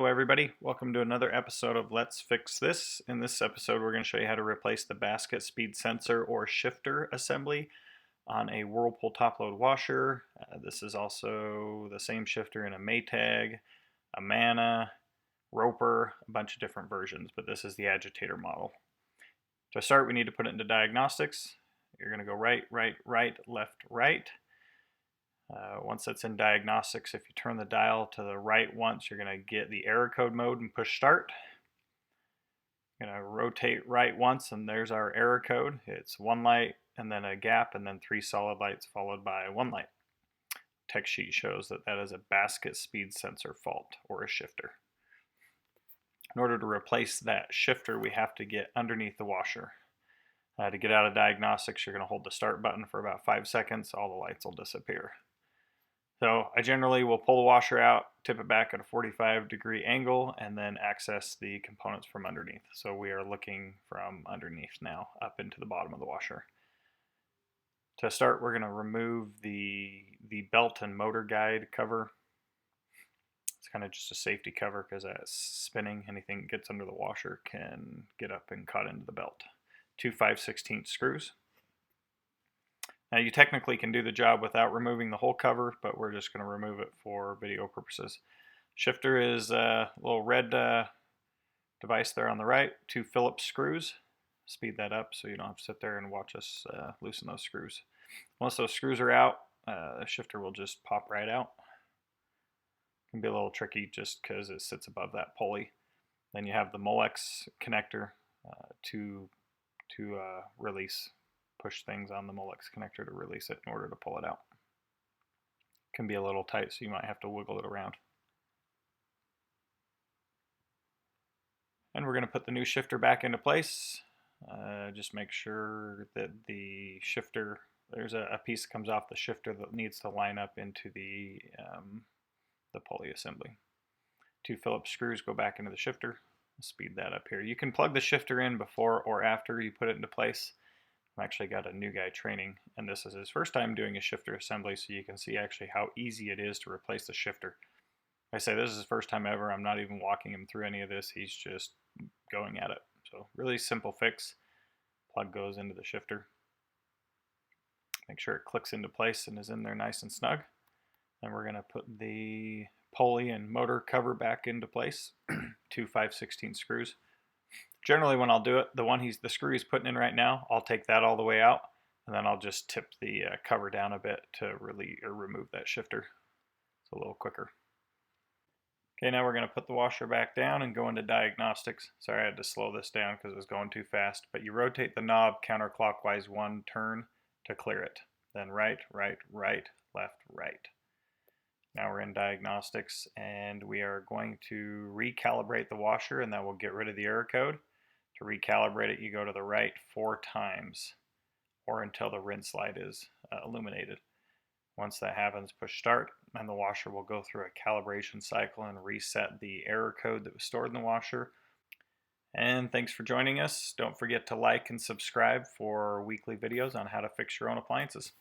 Hello everybody, welcome to another episode of Let's Fix This. In this episode we're going to show you how to replace the basket speed sensor or shifter assembly on a Whirlpool top load washer. This is also the same shifter in a Maytag, Amana, Roper, a bunch of different versions, but this is the agitator model. To start we need to put it into Diagnostics. You're going to go right, right, right, left, right. Once that's in Diagnostics, if you turn the dial to the right once, you're going to get the error code mode and push start. You're going to rotate right once, and there's our error code. It's one light, and then a gap, and then 3 solid lights followed by 1 light. Text sheet shows that that is a basket speed sensor fault or a shifter. In order to replace that shifter, we have to get underneath the washer. To get out of Diagnostics, you're going to hold the start button for about 5 seconds. All the lights will disappear. So I generally will pull the washer out, tip it back at a 45-degree angle, and then access the components from underneath. So we are looking from underneath now up into the bottom of the washer. To start, we're going to remove the belt and motor guide cover. It's kind of just a safety cover because as spinning, anything that gets under the washer can get up and cut into the belt. 2 5/16 screws. Now you technically can do the job without removing the whole cover, but we're just going to remove it for video purposes. Shifter is a little red device there on the right, 2 Phillips screws. Speed that up so you don't have to sit there and watch us loosen those screws. Once those screws are out, the shifter will just pop right out. It can be a little tricky just because it sits above that pulley. Then you have the Molex connector to release. Push things on the Molex connector to release it in order to pull it out. It can be a little tight, so you might have to wiggle it around. And we're going to put the new shifter back into place. Just make sure that the shifter, there's a piece that comes off the shifter that needs to line up into the pulley assembly. 2 Phillips screws go back into the shifter. Speed that up here. You can plug the shifter in before or after you put it into place. I've actually got a new guy training, and this is his first time doing a shifter assembly, so you can see actually how easy it is to replace the shifter. I say this is his first time ever. I'm not even walking him through any of this. He's just going at it. So really simple fix. Plug goes into the shifter. Make sure it clicks into place and is in there nice and snug. Then we're going to put the pulley and motor cover back into place. 2 5/16 screws. Generally when I'll do it, the screw he's putting in right now, I'll take that all the way out, and then I'll just tip the cover down a bit to remove that shifter. It's a little quicker. Okay, now we're going to put the washer back down and go into Diagnostics. Sorry, I had to slow this down because it was going too fast, but you rotate the knob counterclockwise 1 turn to clear it. Then right, right, right, left, right. Now we're in Diagnostics, and we are going to recalibrate the washer, and that will get rid of the error code. To recalibrate it, you go to the right 4 times, or until the rinse light is illuminated. Once that happens, push start, and the washer will go through a calibration cycle and reset the error code that was stored in the washer. And thanks for joining us. Don't forget to like and subscribe for weekly videos on how to fix your own appliances.